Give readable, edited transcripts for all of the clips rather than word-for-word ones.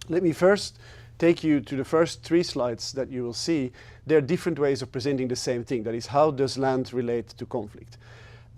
Let me first take you to the first 3 slides that you will see. There are different ways of presenting the same thing. That is, how does land relate to conflict?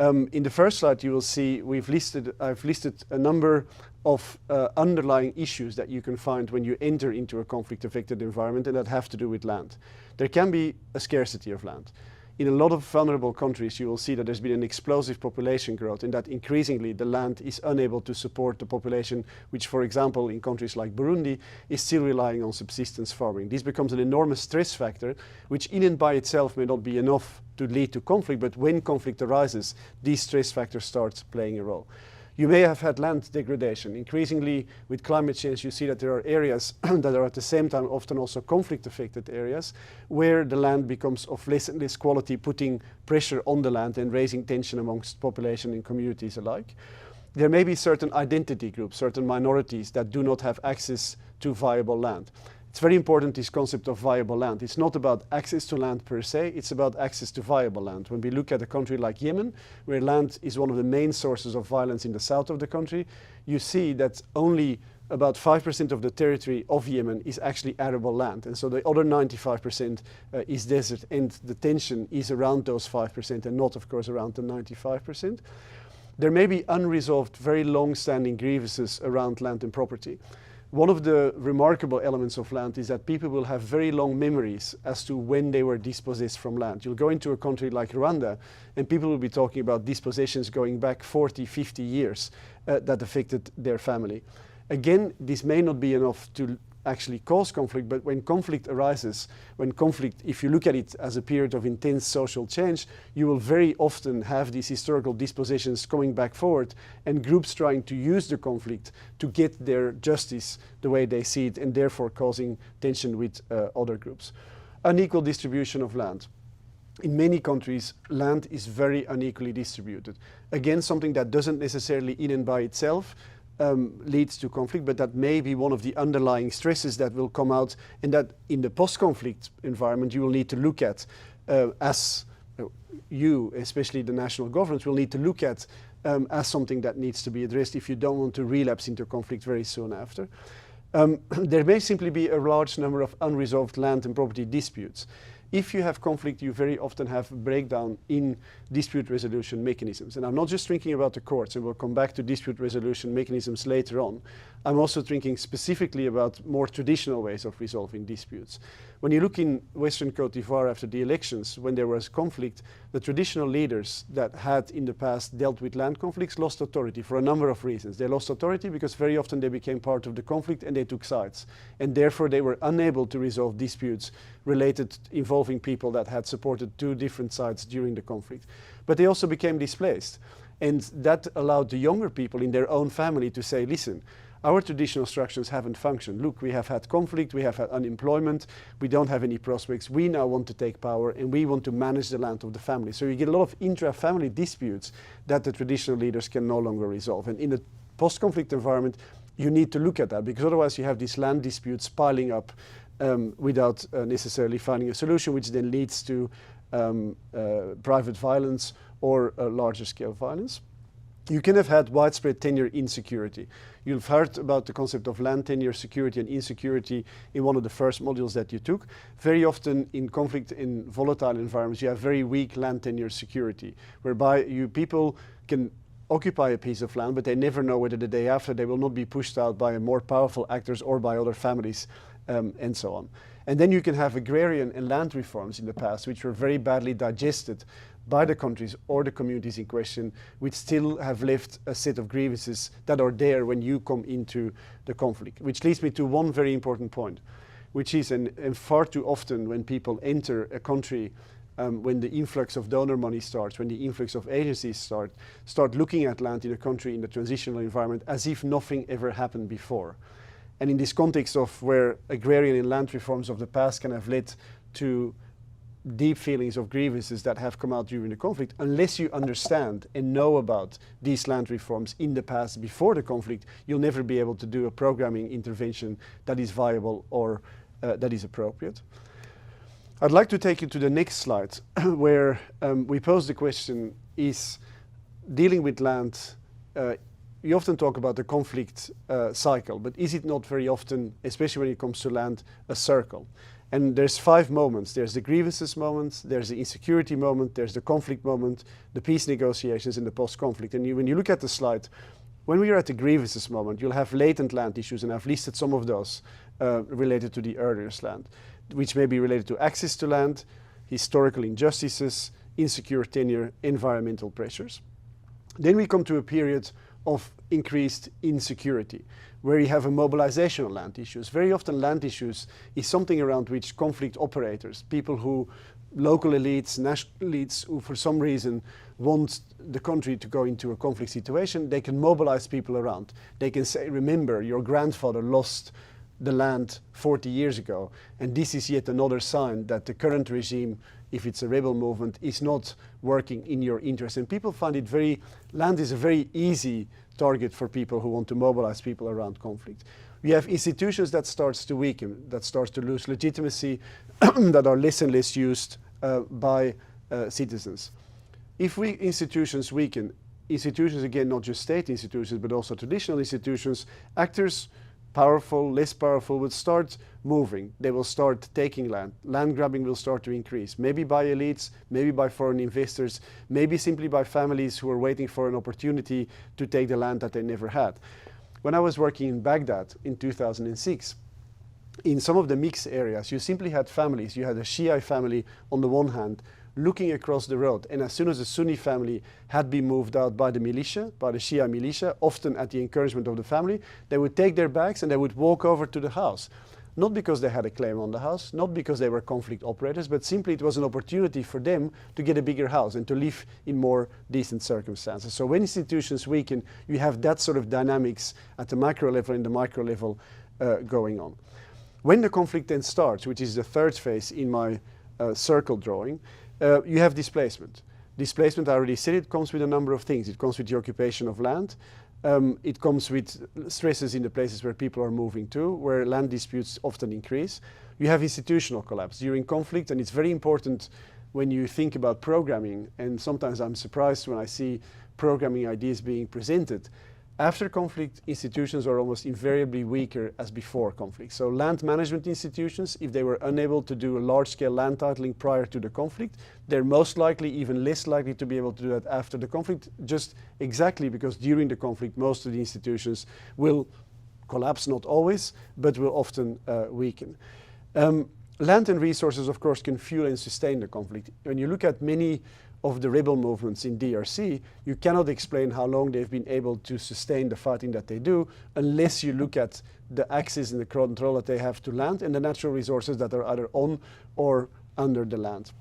In the first slide, you will see I've listed a number of underlying issues that you can find when you enter into a conflict-affected environment, and that have to do with land. There can be a scarcity of land. In a lot of vulnerable countries, you will see that there's been an explosive population growth, and that increasingly the land is unable to support the population, which, for example, in countries like Burundi, is still relying on subsistence farming. This becomes an enormous stress factor, which in and by itself may not be enough to lead to conflict, but when conflict arises, these stress factors start playing a role. You may have had land degradation. Increasingly, with climate change, you see that there are areas that are at the same time often also conflict-affected areas, where the land becomes of less and less quality, putting pressure on the land and raising tension amongst population and communities alike. There may be certain identity groups, certain minorities that do not have access to viable land. It's very important, this concept of viable land. It's not about access to land per se, it's about access to viable land. When we look at a country like Yemen, where land is one of the main sources of violence in the south of the country, you see that only about 5% of the territory of Yemen is actually arable land. And so the other 95% is desert, and the tension is around those 5% and not, of course, around the 95%. There may be unresolved, very long-standing grievances around land and property. One of the remarkable elements of land is that people will have very long memories as to when they were dispossessed from land. You'll go into a country like Rwanda and people will be talking about dispossessions going back 40, 50 years that affected their family. Again, this may not be enough to actually cause conflict, but when conflict arises, if you look at it as a period of intense social change, you will very often have these historical dispossessions coming back forward and groups trying to use the conflict to get their justice the way they see it, and therefore causing tension with other groups. Unequal distribution of land. In many countries, land is very unequally distributed. Again, something that doesn't necessarily in and by itself leads to conflict, but that may be one of the underlying stresses that will come out, and that in the post-conflict environment you will need to look at especially the national governments, will need to look at as something that needs to be addressed if you don't want to relapse into conflict very soon after. There may simply be a large number of unresolved land and property disputes. If you have conflict, you very often have a breakdown in dispute resolution mechanisms. And I'm not just thinking about the courts, and we'll come back to dispute resolution mechanisms later on. I'm also thinking specifically about more traditional ways of resolving disputes. When you look in Western Côte d'Ivoire after the elections, when there was conflict, the traditional leaders that had in the past dealt with land conflicts lost authority for a number of reasons. They lost authority because very often they became part of the conflict and they took sides. And therefore they were unable to resolve disputes involving people that had supported 2 different sides during the conflict. But they also became displaced. And that allowed the younger people in their own family to say, listen, our traditional structures haven't functioned. Look, we have had conflict, we have had unemployment, we don't have any prospects. We now want to take power and we want to manage the land of the family. So you get a lot of intra-family disputes that the traditional leaders can no longer resolve. And in a post-conflict environment, you need to look at that, because otherwise you have these land disputes piling up without necessarily finding a solution, which then leads to private violence or larger scale violence. You can have had widespread tenure insecurity. You've heard about the concept of land tenure security and insecurity in one of the first modules that you took. Very often in conflict in volatile environments, you have very weak land tenure security, whereby people can occupy a piece of land, but they never know whether the day after they will not be pushed out by more powerful actors or by other families, and so on. And then you can have agrarian and land reforms in the past, which were very badly digested by the countries or the communities in question, which still have left a set of grievances that are there when you come into the conflict. Which leads me to one very important point, which is, and far too often when people enter a country, when the influx of donor money starts, when the influx of agencies start looking at land in a country in the transitional environment as if nothing ever happened before. And in this context of where agrarian and land reforms of the past can have led to deep feelings of grievances that have come out during the conflict, unless you understand and know about these land reforms in the past before the conflict, you'll never be able to do a programming intervention that is viable or that is appropriate. I'd like to take you to the next slide where we pose the question, is dealing with land we often talk about the conflict cycle, but is it not very often, especially when it comes to land, a circle? And there's 5 moments. There's the grievances moment, there's the insecurity moment, there's the conflict moment, the peace negotiations, and the post-conflict. And when you look at the slide, when we are at the grievances moment, you'll have latent land issues, and I've listed some of those related to the earliest land, which may be related to access to land, historical injustices, insecure tenure, environmental pressures. Then we come to a period of increased insecurity, where you have a mobilization of land issues. Very often land issues is something around which conflict operators, people who, local elites, national elites, who for some reason want the country to go into a conflict situation, they can mobilize people around. They can say, remember, your grandfather lost the land 40 years ago, and this is yet another sign that the current regime, if it's a rebel movement, is not working in your interest. And people find it land is a very easy target for people who want to mobilize people around conflict. We have institutions that starts to weaken, that starts to lose legitimacy, that are less and less used by citizens. If institutions weaken, institutions, again, not just state institutions, but also traditional institutions, actors, powerful, less powerful, will start moving. They will start taking land. Land grabbing will start to increase, maybe by elites, maybe by foreign investors, maybe simply by families who are waiting for an opportunity to take the land that they never had. When I was working in Baghdad in 2006, in some of the mixed areas, you simply had families. You had a Shia family on the one hand, looking across the road, and as soon as the Sunni family had been moved out by the militia, by the Shia militia, often at the encouragement of the family, they would take their bags and they would walk over to the house. Not because they had a claim on the house, not because they were conflict operators, but simply it was an opportunity for them to get a bigger house and to live in more decent circumstances. So when institutions weaken, you have that sort of dynamics at the macro level and the micro level going on. When the conflict then starts, which is the third phase in my circle drawing, you have displacement. Displacement, I already said, it comes with a number of things. It comes with the occupation of land. It comes with stresses in the places where people are moving to, where land disputes often increase. You have institutional collapse during conflict, and it's very important when you think about programming, and sometimes I'm surprised when I see programming ideas being presented. After conflict, institutions are almost invariably weaker as before conflict. So land management institutions, if they were unable to do a large-scale land titling prior to the conflict, they're most likely even less likely to be able to do that after the conflict, just exactly because during the conflict, most of the institutions will collapse, not always, but will often weaken. Land and resources, of course, can fuel and sustain the conflict. When you look at many of the rebel movements in DRC, you cannot explain how long they've been able to sustain the fighting that they do unless you look at the access and the control that they have to land and the natural resources that are either on or under the land.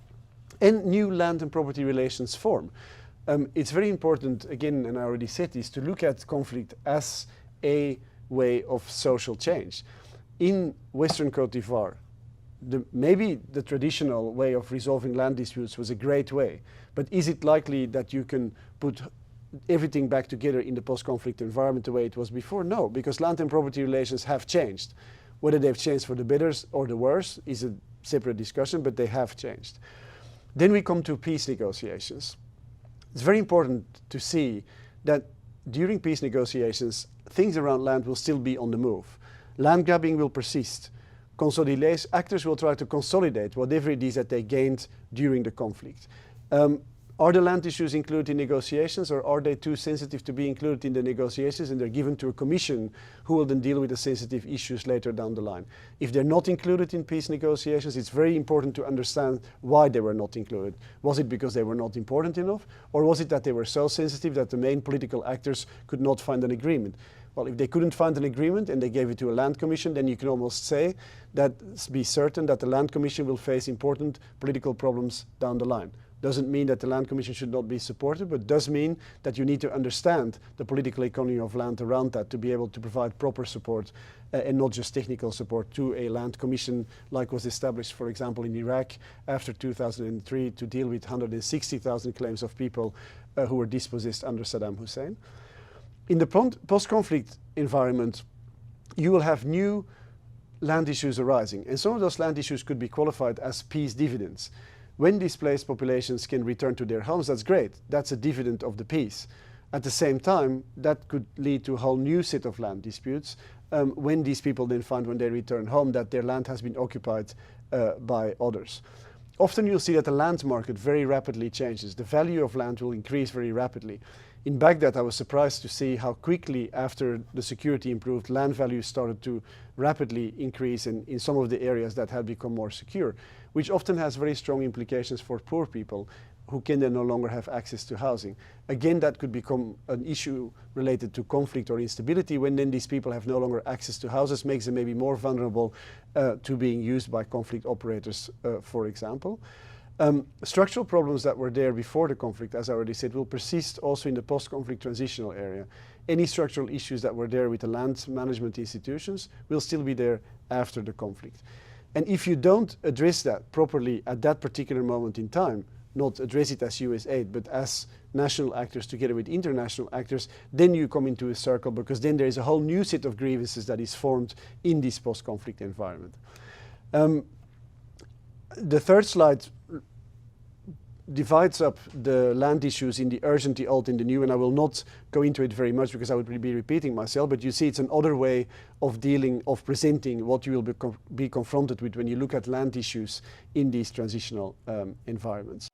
And new land and property relations form. It's very important, again, and I already said this, to look at conflict as a way of social change. In Western Côte d'Ivoire, maybe the traditional way of resolving land disputes was a great way, but is it likely that you can put everything back together in the post-conflict environment the way it was before? No, because land and property relations have changed. Whether they've changed for the better or the worse is a separate discussion, but they have changed. Then we come to peace negotiations. It's very important to see that during peace negotiations, things around land will still be on the move. Land grabbing will persist. Actors will try to consolidate whatever it is that they gained during the conflict. Are the land issues included in negotiations, or are they too sensitive to be included in the negotiations and they're given to a commission who will then deal with the sensitive issues later down the line? If they're not included in peace negotiations, it's very important to understand why they were not included. Was it because they were not important enough, or was it that they were so sensitive that the main political actors could not find an agreement? Well, if they couldn't find an agreement and they gave it to a land commission, then you can almost say that, be certain that the land commission will face important political problems down the line. Doesn't mean that the land commission should not be supported, but does mean that you need to understand the political economy of land around that to be able to provide proper support and not just technical support to a land commission like was established, for example, in Iraq after 2003 to deal with 160,000 claims of people who were dispossessed under Saddam Hussein. In the post-conflict environment, you will have new land issues arising, and some of those land issues could be qualified as peace dividends. When displaced populations can return to their homes, that's great. That's a dividend of the peace. At the same time, that could lead to a whole new set of land disputes when these people then find when they return home that their land has been occupied by others. Often you'll see that the land market very rapidly changes. The value of land will increase very rapidly. In Baghdad, I was surprised to see how quickly, after the security improved, land values started to rapidly increase in some of the areas that had become more secure, which often has very strong implications for poor people who can then no longer have access to housing. Again, that could become an issue related to conflict or instability when then these people have no longer access to houses, makes them maybe more vulnerable to being used by conflict operators, for example. Structural problems that were there before the conflict, as I already said, will persist also in the post-conflict transitional area. Any structural issues that were there with the land management institutions will still be there after the conflict. And if you don't address that properly at that particular moment in time, not address it as US aid, but as national actors together with international actors, then you come into a circle, because then there is a whole new set of grievances that is formed in this post-conflict environment. The third slide divides up the land issues in the urgent, the old, and the new, and I will not go into it very much because I would be repeating myself, but you see it's another way of presenting what you will be confronted with when you look at land issues in these transitional environments.